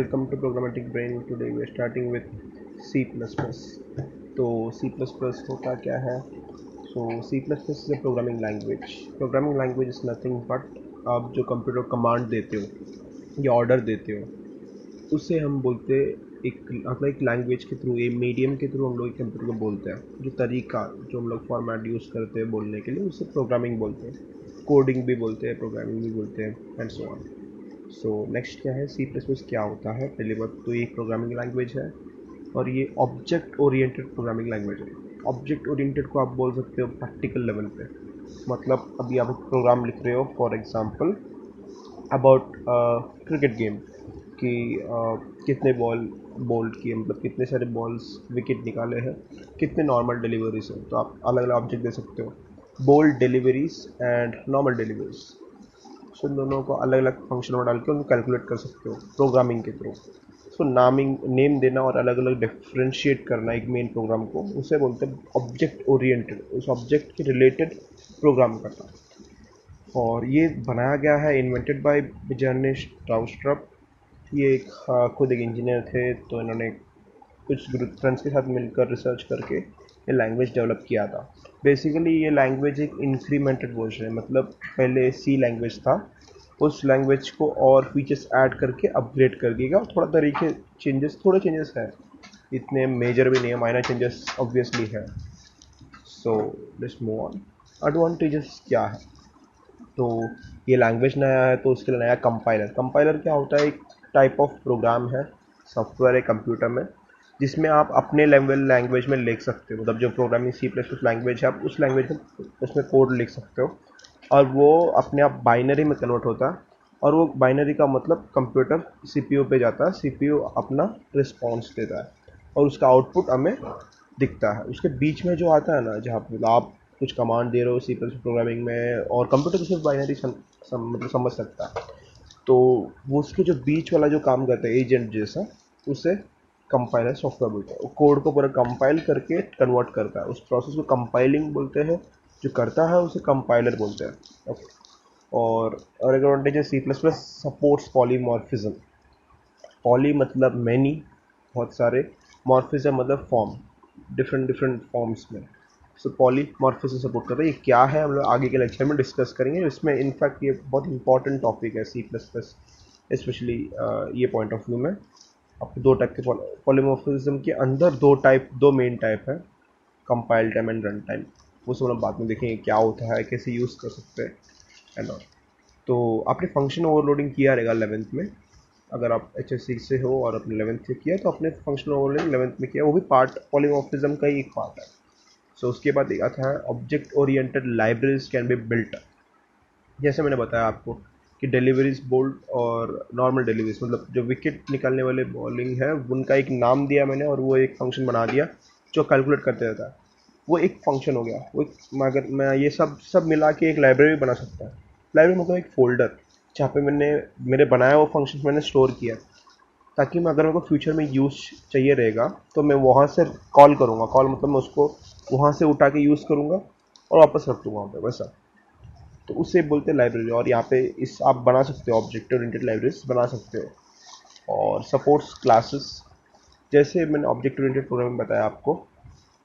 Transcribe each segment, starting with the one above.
welcome to Programmatic Brain. Today we are starting with C++. तो C++ होता क्या है? So C++ is a programming language. Programming language is nothing but आप जो computer command देते हो या ऑर्डर देते हो उसे हम बोलते एक अपना एक लैंग्वेज के थ्रू, एक मीडियम के थ्रू हम लोग कंप्यूटर को बोलते हैं। जो तरीका जो हम लोग फॉर्मेट यूज़ करते हैं बोलने के लिए उसे प्रोग्रामिंग बोलते हैं। कोडिंग भी बोलते हैं, प्रोग्रामिंग भी बोलते हैं and so on. So next क्या है, सी प्लस प्लस क्या होता है? पहली बात तो ये प्रोग्रामिंग लैंग्वेज है और ये ऑब्जेक्ट ओरिएंटेड प्रोग्रामिंग लैंग्वेज है। ऑब्जेक्ट ओरिएंटेड को आप बोल सकते हो प्रैक्टिकल लेवल पे। मतलब अभी आप एक प्रोग्राम लिख रहे हो for example about cricket game कि कितने बॉल बोल्ड किए, मतलब कितने सारे बॉल्स विकेट निकाले हैं, कितने नॉर्मल डिलीवरीज हैं। तो आप अलग अलग ऑब्जेक्ट दे सकते हो, bold deliveries and normal deliveries. So इन दोनों को अलग अलग फंक्शन में डाल के उनको कैलकुलेट कर सकते हो प्रोग्रामिंग के थ्रू। सो नामिंग नेम देना और अलग अलग डिफ्रेंशिएट करना एक मेन प्रोग्राम को, उसे बोलते हैं ऑब्जेक्ट ओरिएंटेड, उस ऑब्जेक्ट के रिलेटेड प्रोग्राम करना। और ये बनाया गया है, इन्वेंटेड बाय बिजर्निश ट्राउस्ट्रप। ये एक खुद एक इंजीनियर थे, तो इन्होंने कुछ ग्रुप फ्रेंड्स के साथ मिलकर रिसर्च करके ये लैंग्वेज डेवलप किया था। बेसिकली ये लैंग्वेज एक इंक्रीमेंटेड वर्जन है, मतलब पहले सी लैंग्वेज था, उस लैंग्वेज को और फीचर्स ऐड करके अपग्रेड कर दिएगा। थोड़ा तरीके चेंजेस, थोड़े चेंजेस है, इतने मेजर भी नहीं है, माइनर चेंजेस ऑब्वियसली है। So let's move on. Advantages क्या है? तो ये लैंग्वेज नया है तो उसके लिए नया कंपाइलर। कंपाइलर क्या होता है? एक टाइप ऑफ प्रोग्राम है, सॉफ्टवेयर है कंप्यूटर में, जिसमें आप अपने लेवल लैंग्वेज में लिख सकते हो। मतलब जो programming C plus plus language है, आप उस लैंग्वेज में उसमें कोड लिख सकते हो और वो अपने आप बाइनरी में कन्वर्ट होता है। और वो बाइनरी का मतलब कंप्यूटर सीपीयू पे जाता है, सीपीयू अपना रिस्पॉन्स देता है और उसका आउटपुट हमें दिखता है। उसके बीच में जो आता है ना, जहाँ पे आप कुछ कमांड दे रहे हो सी प्लस प्रोग्रामिंग में, और कंप्यूटर तो सिर्फ बाइनरी मतलब समझ सकता है, तो वो उसके जो बीच वाला जो काम करता है एजेंट जैसा, उसे कंपाइलर सॉफ्टवेयर बोलते हैं। वो कोड को पूरा कंपाइल करके कन्वर्ट करता है, उस प्रोसेस को कंपाइलिंग बोलते हैं। जो करता है उसे कंपाइलर बोलते हैं। ओके। और एक एडवांटेज है, C plus plus supports polymorphism. Poly मतलब मैनी, बहुत सारे, मॉर्फिज्म मतलब फॉर्म, डिफरेंट डिफरेंट फॉर्म्स में। सो पॉलीमॉर्फिज्म सपोर्ट करता है। ये क्या है हम लोग आगे के लेक्चर में डिस्कस करेंगे। इसमें इनफैक्ट ये बहुत इंपॉर्टेंट टॉपिक है सी प्लस प्लस, स्पेशली ये पॉइंट ऑफ व्यू में। आपको दो टाइप के पॉलीमॉर्फिज्म के अंदर दो मेन टाइप है, compile time and run time. वो सब हम बाद में देखेंगे क्या होता है, कैसे यूज़ कर सकते हैं एंड ऑल। तो आपने फंक्शन ओवरलोडिंग किया रहेगा 11th में। अगर आप एच एस सी से हो और अपने 11th से किया, तो अपने फंक्शन ओवरलोडिंग 11th में किया, वो भी पार्ट पॉलीमॉर्फिज्म का ही एक पार्ट है। सो उसके बाद एक आता है object oriented libraries can be built. जैसे मैंने बताया आपको कि डिलीवरीज बोल्ड और नॉर्मल डिलीवरीज, मतलब जो विकेट निकालने वाले बॉलिंग है उनका एक नाम दिया मैंने और वो एक फंक्शन बना दिया जो कैलकुलेट करते रहता है। वो एक फंक्शन हो गया। वो एक, अगर मैं ये सब सब मिला के एक लाइब्रेरी बना सकता है। लाइब्रेरी मतलब एक फोल्डर जहाँ पे मैंने मेरे बनाया वो फंक्शन मैंने स्टोर किया, ताकि मैं अगर मेरे को फ्यूचर में यूज़ चाहिए रहेगा तो मैं वहाँ से कॉल करूँगा। कॉल मतलब मैं उसको वहाँ से उठा के यूज़ करूँगा और वापस रख दूँगा वहाँ पे, वैसा। तो उसे बोलते हैं लाइब्रेरी। और यहाँ पे इस आप बना सकते हो, ऑब्जेक्ट ओरिएंटेड लाइब्रेरीज बना सकते हो। और सपोर्ट्स क्लासेस, जैसे मैंने ऑब्जेक्ट ओरिएंटेड प्रोग्रामिंग बताया आपको,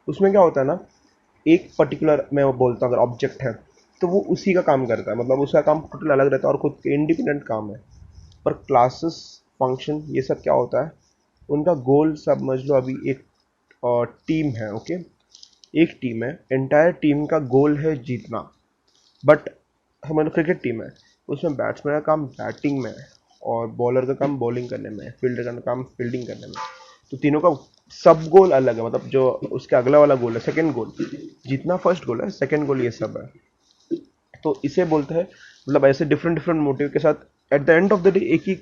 उसमें क्या होता है ना, एक पर्टिकुलर मैं वो बोलता हूँ अगर ऑब्जेक्ट है तो वो उसी का काम करता है, मतलब उसका काम टोटल अलग रहता है और खुद के इंडिपेंडेंट काम है। पर क्लासेस, फंक्शन, ये सब क्या होता है, उनका गोल समझ लो अभी एक टीम है। ओके, एक टीम है, एंटायर टीम का गोल है जीतना। बट हमारा क्रिकेट टीम है, उसमें बैट्समैन का काम बैटिंग में है और बॉलर का काम बॉलिंग करने में है, फील्डर का काम फील्डिंग करने में। तो तीनों का सब गोल अलग है, मतलब जो उसके अगला वाला गोल है, सेकंड गोल जीतना, फर्स्ट गोल है, सेकंड गोल ये सब है। तो इसे बोलते हैं, मतलब ऐसे डिफरेंट डिफरेंट मोटिव के साथ at the end of the day एक ही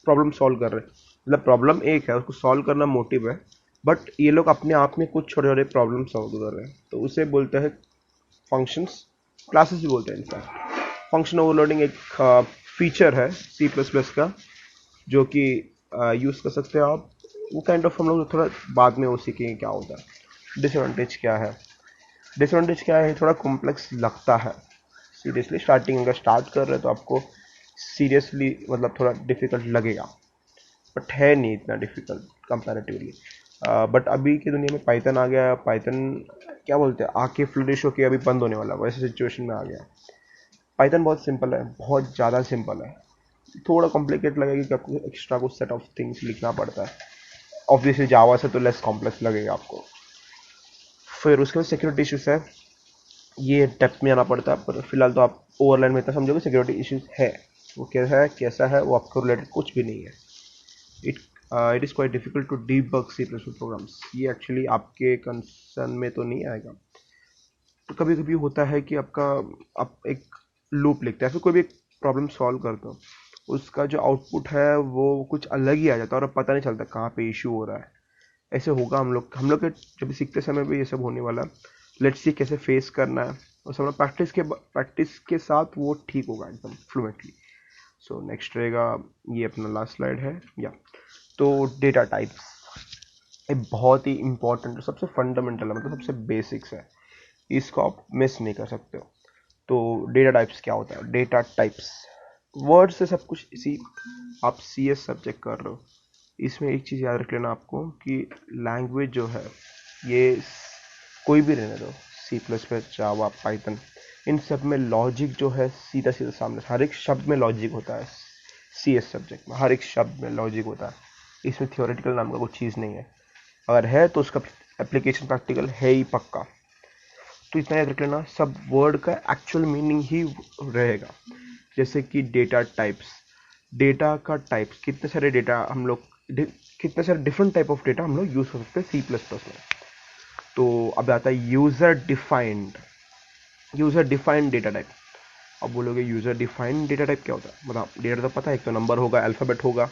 प्रॉब्लम सॉल्व कर रहे हैं। मतलब प्रॉब्लम एक है, उसको सॉल्व करना मोटिव है, बट ये लोग अपने आप में कुछ छोटे छोटे प्रॉब्लम सॉल्व कर रहे हैं, तो उसे बोलते हैं फंक्शंस, क्लासेस भी बोलते हैं इनफैक्ट। फंक्शन ओवरलोडिंग एक फीचर है सी प्लस प्लस का, जो कि यूज़ कर सकते हो आप। वो काइंड ऑफ हम लोग थोड़ा बाद में वो सीखेंगे क्या होता है। डिसएडवांटेज क्या है? डिसएडवांटेज क्या है, थोड़ा कॉम्प्लेक्स लगता है सीरियसली। स्टार्टिंग अगर स्टार्ट कर रहे हो तो आपको सीरियसली मतलब थोड़ा डिफिकल्ट लगेगा। बट है नहीं इतना डिफिकल्ट कंपैरेटिवली। बट अभी की दुनिया में पाइथन आ गया। पाइथन क्या बोलते हैं, आके फ्लरिश होके अभी बंद होने वाला, वैसे सिचुएशन में आ गया। पाइथन बहुत सिंपल है, बहुत ज़्यादा सिंपल है। थोड़ा कॉम्प्लिकेट लगेगा कि आपको एक्स्ट्रा कुछ सेट ऑफ थिंग्स लिखना पड़ता है। ऑब्वियसली जावा से तो लेस कॉम्प्लेक्स लगेगा आपको। फिर उसके बाद सिक्योरिटी इश्यूज है, ये डेप्थ में आना पड़ता है, पर फिलहाल तो आप ओवरलाइन में इतना समझोगे सिक्योरिटी इश्यूज है। वो क्या है, कैसा है, वो आपको रिलेटेड कुछ भी नहीं है। It it is quite difficult to debug C plus programs. ये एक्चुअली आपके कंसर्न में तो नहीं आएगा। तो कभी कभी होता है कि आप एक लूप लिखते हैं, फिर कोई भी प्रॉब्लम सॉल्व करते हो, उसका जो आउटपुट है वो कुछ अलग ही आ जाता है और पता नहीं चलता कहाँ पे इशू हो रहा है। ऐसे होगा हम लोग के जब सीखते समय भी ये सब होने वाला। लेट्स सी कैसे फेस करना है, और सब प्रैक्टिस के साथ वो ठीक होगा एकदम फ्लुएंटली। सो नेक्स्ट रहेगा, ये अपना लास्ट स्लाइड है या। तो डेटा टाइप्स, ये बहुत ही इंपॉर्टेंट, सबसे फंडामेंटल है, मतलब सबसे बेसिक्स है, इसको आप मिस नहीं कर सकते हो। तो डेटा टाइप्स क्या होता है, डेटा टाइप्स वर्ड से सब कुछ इसी। आप सी एस सब्जेक्ट कर रहे हो, इसमें एक चीज़ याद रख लेना आपको कि लैंग्वेज जो है ये कोई भी रहने दो, सी प्लस प्लस, जावा, पाइथन, इन सब में लॉजिक जो है सीधा सीधा सामने, हर एक शब्द में लॉजिक होता है। सी एस सब्जेक्ट में हर एक शब्द में लॉजिक होता है, इसमें थियोरेटिकल नाम का कुछ चीज़ नहीं है। अगर है तो उसका एप्लीकेशन प्रैक्टिकल है ही पक्का। तो इतना याद रख लेना, सब वर्ड का एक्चुअल मीनिंग ही रहेगा। जैसे कि डेटा टाइप्स, डेटा का टाइप्स, कितने सारे डेटा हम लोग, कितने सारे डिफरेंट टाइप ऑफ डेटा हम लोग यूज़ कर सकते हैं सी प्लस प्लस में। तो अब आता है यूज़र डिफाइंड डेटा टाइप। अब बोलोगे यूज़र डिफाइंड डेटा टाइप क्या होता है, मतलब डेटा तो पता है, एक तो नंबर होगा, अल्फ़ाबेट होगा,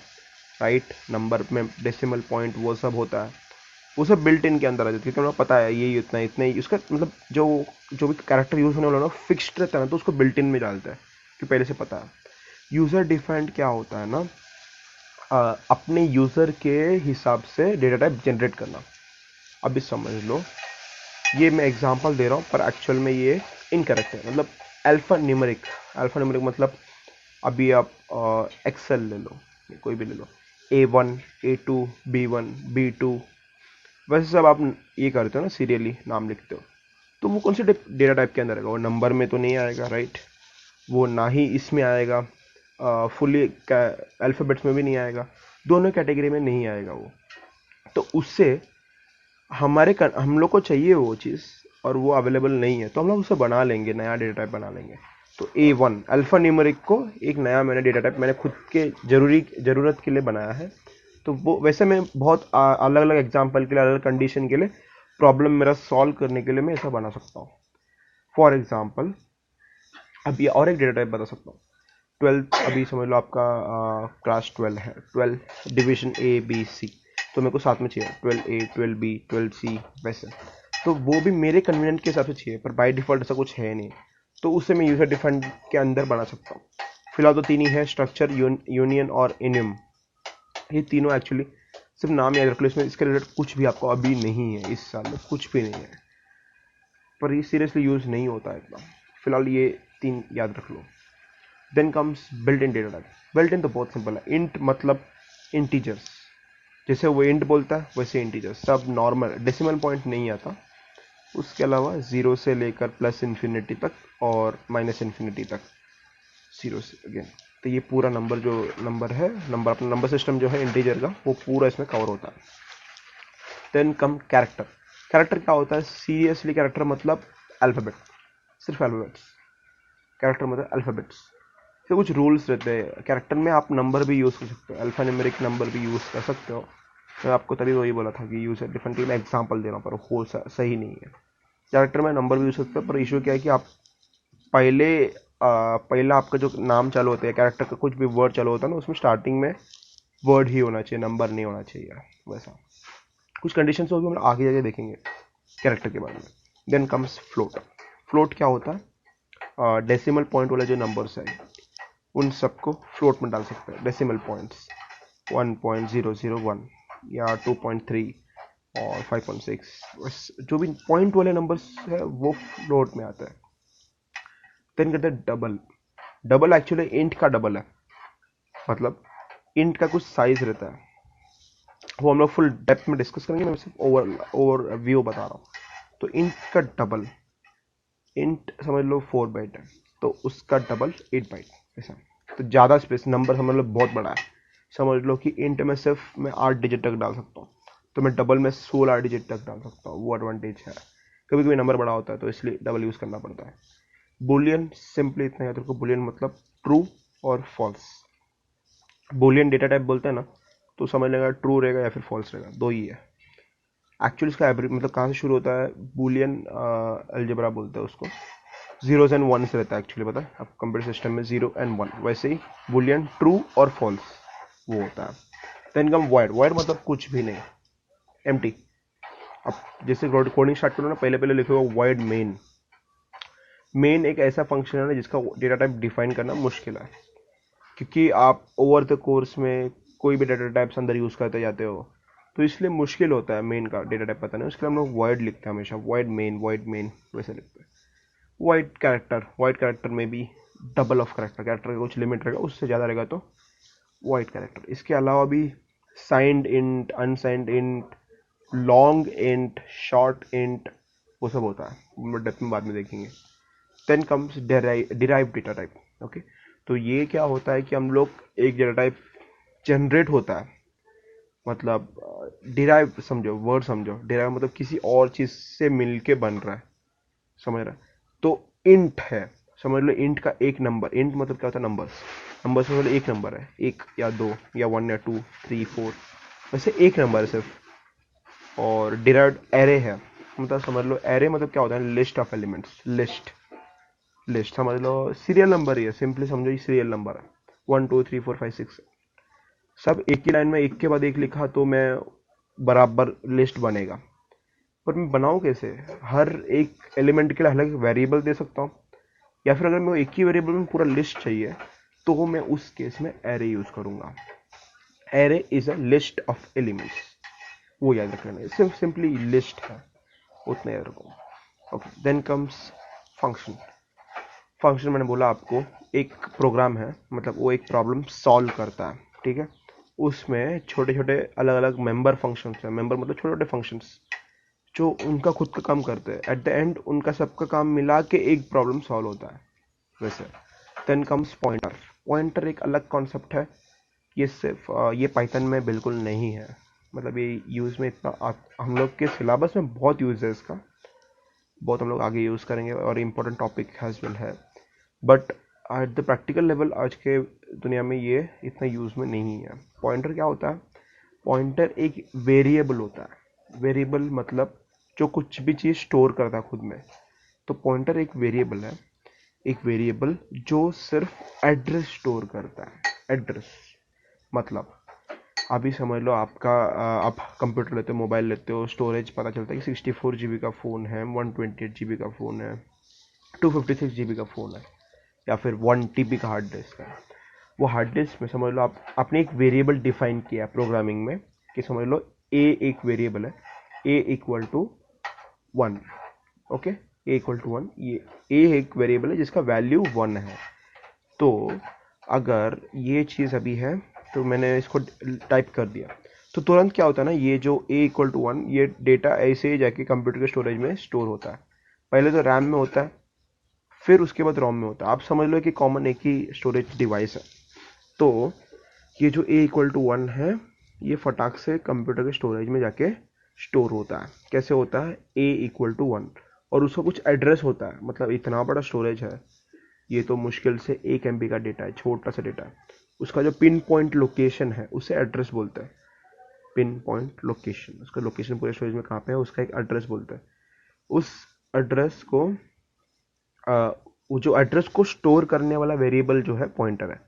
राइट, नंबर में डेसिमल पॉइंट वो सब होता है, वो सब बिल्ट इन के अंदर आ जाती है, तो हमें पता है ये इतना इतना ही उसका मतलब जो भी कैरेक्टर यूज़ होने वाला ना फिक्स्ड रहता है ना, तो उसको बिल्ट इन में डालता है कि पहले से पता है। यूज़र डिफाइंड क्या होता है ना, अपने यूज़र के हिसाब से डेटा टाइप जनरेट करना। अभी समझ लो, ये मैं एग्जांपल दे रहा हूँ पर एक्चुअल में ये इनकरेक्ट है। मतलब अल्फ़ा न्यूमेरिक मतलब, अभी आप एक्सेल ले लो, कोई भी ले लो, A1, A2, B1, B2, वैसे सब आप ये करते हो ना, सीरियली नाम लिखते हो, तो वो कौन से डेटा टाइप के अंदर आएगा, वो नंबर में तो नहीं आएगा, राइट, वो ना ही इसमें आएगा, फुली अल्फ़ाबेट्स में भी नहीं आएगा, दोनों कैटेगरी में नहीं आएगा वो। तो उससे हम लोग को चाहिए वो चीज़, और वो अवेलेबल नहीं है, तो हम लोग उसे बना लेंगे, नया डेटा टाइप बना लेंगे। तो A1 अल्फ़ा न्यूमेरिक को एक नया मैंने डेटा टाइप मैंने खुद के ज़रूरत के लिए बनाया है। तो वो वैसे मैं बहुत अलग अलग एग्जाम्पल के लिए, अलग अलग कंडीशन के लिए, प्रॉब्लम मेरा सॉल्व करने के लिए मैं ऐसा बना सकता हूँ। फॉर एग्जाम्पल, अभी और एक डेटा टाइप बता सकता हूँ। 12th, अभी समझ लो आपका क्लास 12 है, 12 डिवीजन A B C, तो मेरे को साथ में चाहिए 12A, 12B, 12C, वैसे। तो वो भी मेरे कन्वीनियंट के हिसाब से चाहिए, पर बाय डिफ़ॉल्ट ऐसा कुछ है नहीं, तो उससे मैं यूज़र डिफाइंड के अंदर बना सकता हूँ। फिलहाल तो तीन ही है, स्ट्रक्चर, यूनियन और इनियम। ये तीनों एक्चुअली सिर्फ नाम याद रख लो, इसमें इसके रिलेटेड कुछ भी आपको अभी नहीं है, इस साल में कुछ भी नहीं है, पर ये सीरियसली यूज़ नहीं होता है इतना। फिलहाल ये तीन याद रख लो। Then comes built in data type. Built in तो बहुत सिंपल है, इंट मतलब इंटीजर्स, जैसे वो इंट बोलता है वैसे इंटीजर्स, सब नॉर्मल, डेसिमल पॉइंट नहीं आता। उसके अलावा जीरो से लेकर प्लस इन्फिनिटी तक और माइनस इन्फिनिटी तक, जीरो से अगेन। तो ये पूरा नंबर, जो नंबर है, नंबर अपना नंबर सिस्टम जो है इंटीजर का, वो पूरा इसमें कवर होता है। Then come character. कैरेक्टर क्या होता है, सीरियसली कैरेक्टर मतलब अल्फ़ाबेट, सिर्फ अल्फ़ाबेट्स। कैरेक्टर मतलब अल्फ़ाबेट्स, तो कुछ रूल्स रहते हैं कैरेक्टर में। आप नंबर भी यूज़ कर सकते हो, अल्फ़ा न्यूमेरिक नंबर भी यूज़ कर सकते हो। मैं आपको तभी वही बोला था कि यूज़ डिफरेंट, मैं एग्जांपल दे रहा हूँ पर हो सही नहीं है। कैरेक्टर में नंबर भी यूज़ कर सकते हो, पर इशू क्या है कि आप पहले पहला आपका जो नाम चालू होता है, कैरेक्टर का कुछ भी वर्ड चालू होता है ना, उसमें स्टार्टिंग में वर्ड ही होना चाहिए, नंबर नहीं होना चाहिए, वैसा कुछ कंडीशन होगी, हम आगे जाके देखेंगे कैरेक्टर के बारे में। Then comes float. फ्लोट क्या होता है, डेसिमल पॉइंट वाले जो नंबर्स है उन सबको फ्लोट में डाल सकते हैं। डेसिमल पॉइंट्स 1.001 या 2.3 और 5.6, जो भी पॉइंट वाले नंबर्स है वो फ्लोट में आता है। देन कहते हैं डबल। डबल एक्चुअली इंट का डबल है, मतलब इंट का कुछ साइज रहता है, वो हम लोग फुल डेप्थ में डिस्कस करेंगे, मैं सिर्फ ओवर व्यू बता रहा हूँ। तो इंट का डबल, इंट समझ लो 4 बाइट है तो उसका डबल 8 बाइट, ऐसा। तो ज़्यादा स्पेस, नंबर समझ लो बहुत बड़ा है। समझ लो कि इंट में सिर्फ मैं 8 डिजिट तक डाल सकता हूँ, तो मैं डबल में 16 डिजिट तक डाल सकता हूँ, वो एडवांटेज है। कभी कभी नंबर बड़ा होता है तो इसलिए डबल यूज़ करना पड़ता है। बुलियन सिंपली इतना याद रखो, बुलियन मतलब ट्रू और फॉल्स। बुलियन डेटा टाइप बोलते हैं ना, तो समझ लेगा ट्रू रहेगा या फिर फॉल्स रहेगा, दो ही है। एक्चुअली इसका मतलब कहाँ से शुरू होता है, बुलियन अलजेब्रा बोलते हैं उसको। जीरोस एंड वन से रहता है एक्चुअली, पता है अब कंप्यूटर सिस्टम में 0 and 1, वैसे ही बुलियन ट्रू और फॉल्स वो होता है। देन कम वॉइड, वॉइड मतलब कुछ भी नहीं, एम्प्टी। अब जैसे कोडिंग स्टार्ट करो ना, पहले पहले लिखोगे वॉइड मेन। मेन एक ऐसा फंक्शन है ना जिसका डेटा टाइप डिफाइन करना मुश्किल है, क्योंकि आप ओवर द कोर्स में कोई भी डेटा टाइप्स अंदर यूज करते जाते हो, तो इसलिए मुश्किल होता है मेन का डेटा टाइप पता नहीं। उसके लिए हम लोग वॉइड लिखते हैं हमेशा, वॉइड मेन वैसे लिखते हैं। वाइड कैरेक्टर में भी डबल ऑफ कैरेक्टर का कुछ लिमिट रहेगा, उससे ज़्यादा रहेगा तो वाइड कैरेक्टर। इसके अलावा भी signed int, unsigned int, long int, short int, वो सब होता है, हम डेप्थ में बाद में देखेंगे। Then comes derive data type. Okay, तो ये क्या होता है कि हम लोग एक डेटा टाइप जनरेट होता है, मतलब डिराइव समझो, वर्ड समझो, डिराइव मतलब किसी और चीज़ से मिलके बन रहा है, समझ रहा है। तो इंट है, समझ लो इंट का एक नंबर, इंट मतलब क्या होता है, नंबर्स। नंबर्स में एक नंबर है, एक या दो या 1 या 2 3 4, वैसे एक नंबर है सिर्फ। और डिराइव्ड एरे है, मतलब समझ लो एरे मतलब क्या होता है, list of elements, list. List समझ लो सीरियल नंबर ही है, सिंपली समझो ये सीरियल नंबर है, 1 2 3 4 5 6 सब एक ही लाइन में एक के बाद एक लिखा तो मैं बराबर लिस्ट बनेगा। पर मैं बनाऊँ कैसे, हर एक एलिमेंट के लिए अलग वेरिएबल दे सकता हूँ, या फिर अगर मैं एक ही वेरिएबल में पूरा लिस्ट चाहिए तो मैं उस केस में एरे यूज करूंगा। Array is a list of elements, वो याद रखना, सिर्फ सिंपली लिस्ट है, उतना याद रखो। Okay, then comes function. Function मैंने बोला आपको एक प्रोग्राम है, मतलब वो एक प्रॉब्लम सॉल्व करता है, ठीक है। उसमें छोटे छोटे अलग अलग मेंबर फंक्शंस हैं, मेंबर मतलब छोटे छोटे फंक्शंस जो उनका खुद का काम करते हैं, एट द एंड उनका सबका काम मिला के एक प्रॉब्लम सॉल्व होता है वैसे। Then comes pointer. पॉइंटर एक अलग कॉन्सेप्ट है, ये सिर्फ ये पाइथन में बिल्कुल नहीं है, मतलब ये यूज़ में इतना हम लोग के सिलेबस में बहुत यूज़ है इसका, बहुत हम लोग आगे यूज़ करेंगे और इम्पोर्टेंट टॉपिक हैज़ वेल है। But at the practical level आज के दुनिया में ये इतना यूज़ में नहीं है। पॉइंटर क्या होता है, पॉइंटर एक वेरिएबल होता है। वेरिएबल मतलब जो कुछ भी चीज़ स्टोर करता है खुद में, तो पॉइंटर एक वेरिएबल है, एक वेरिएबल जो सिर्फ एड्रेस स्टोर करता है। एड्रेस मतलब अभी समझ लो आपका आप कंप्यूटर लेते हो, मोबाइल लेते हो, स्टोरेज पता चलता है कि 64 GB का फ़ोन है, 128 GB का फ़ोन है, 256 GB का फ़ोन है, या फिर 1 TB का हार्ड डिस्क है। वो हार्ड डिस्क में समझ लो आपने एक वेरिएबल डिफाइन किया प्रोग्रामिंग में, कि समझ लो ए एक वेरिएबल है, A equal to 1। Okay, A equal to 1, ये ए एक वेरिएबल है जिसका वैल्यू 1 है। तो अगर ये चीज़ अभी है तो मैंने इसको टाइप कर दिया, तो तुरंत क्या होता है ना, ये जो ए इक्वल टू 1, ये डेटा ऐसे ही जाके कंप्यूटर के स्टोरेज में स्टोर होता है। पहले तो रैम में होता है, फिर उसके बाद रोम में होता है। आप समझ लो कि कॉमन एक ही स्टोरेज डिवाइस है। तो ये जो ए इक्वल टू 1 है, ये फटाक से कंप्यूटर के स्टोरेज में जाके स्टोर होता है। कैसे होता है, ए इक्वल टू 1, और उसका कुछ एड्रेस होता है, मतलब इतना बड़ा स्टोरेज है, ये तो मुश्किल से 1 MB का डेटा है, छोटा सा डेटा है। उसका जो पिन पॉइंट लोकेशन है उसे एड्रेस बोलते हैं। पिन पॉइंट लोकेशन, उसका लोकेशन पूरे स्टोरेज में कहाँ पे है उसका एक एड्रेस बोलते हैं। उस एड्रेस को वो जो एड्रेस को स्टोर करने वाला वेरिएबल जो है पॉइंटर है।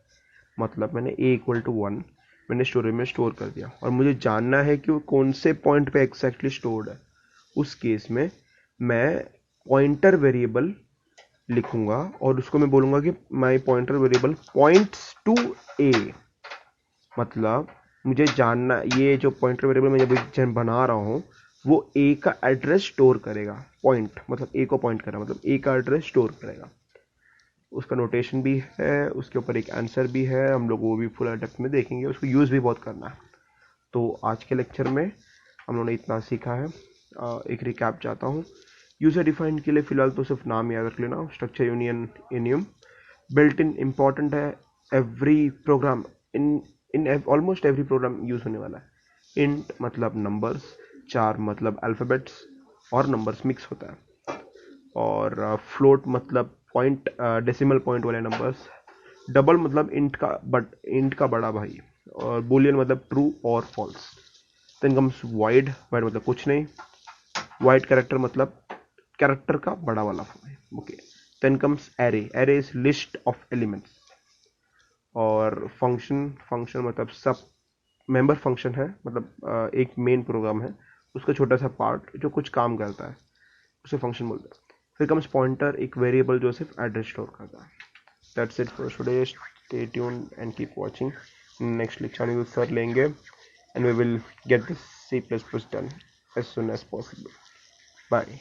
मतलब मैंने ए इक्वल टू 1 मैंने स्टोरेज में स्टोर कर दिया, और मुझे जानना है कि वो कौन से पॉइंट पे एक्जैक्टली स्टोर्ड है। उस केस में मैं पॉइंटर वेरिएबल लिखूंगा और उसको मैं बोलूंगा कि माई पॉइंटर वेरिएबल पॉइंट्स टू ए। मतलब मुझे जानना, ये जो पॉइंटर वेरिएबल मैं जब बना रहा हूँ वो ए का एड्रेस स्टोर करेगा। पॉइंट मतलब ए को पॉइंट करेगा, मतलब ए का एड्रेस स्टोर करेगा। उसका नोटेशन भी है, उसके ऊपर एक आंसर भी है, हम लोग वो भी फुल डेप्थ में देखेंगे, उसको यूज़ भी बहुत करना है। तो आज के लेक्चर में हम लोगों ने इतना सीखा है। एक रिकैप चाहता हूँ। यूजर डिफाइंड के लिए फिलहाल तो सिर्फ नाम याद रख लेना, structure union enum. Built in important है, every program in almost every program use होने वाला है। इंट मतलब नंबर्स, चार मतलब अल्फ़ाबेट्स और नंबर्स मिक्स होता है, और फ्लोट मतलब पॉइंट, डेसिमल पॉइंट वाले नंबर्स। डबल मतलब इंट का बड़ा भाई, और बुलियन मतलब ट्रू और false. Then comes void, void मतलब कुछ नहीं। वाइड कैरेक्टर मतलब कैरेक्टर का बड़ा वाला form, okay. Then comes array, array is list of elements. और फंक्शन, फंक्शन मतलब सब मेंबर फंक्शन है, मतलब एक मेन प्रोग्राम है, उसका छोटा सा पार्ट जो कुछ काम करता है, उसे फंक्शन बोलते हैं। फिर कम्स पॉइंटर, एक वेरिएबल जो सिर्फ एड्रेस स्टोर करता है। That's it for today, stay tuned and keep watching. Next lecture में सर लेंगे and we will get this C++ done as soon as possible. Bye.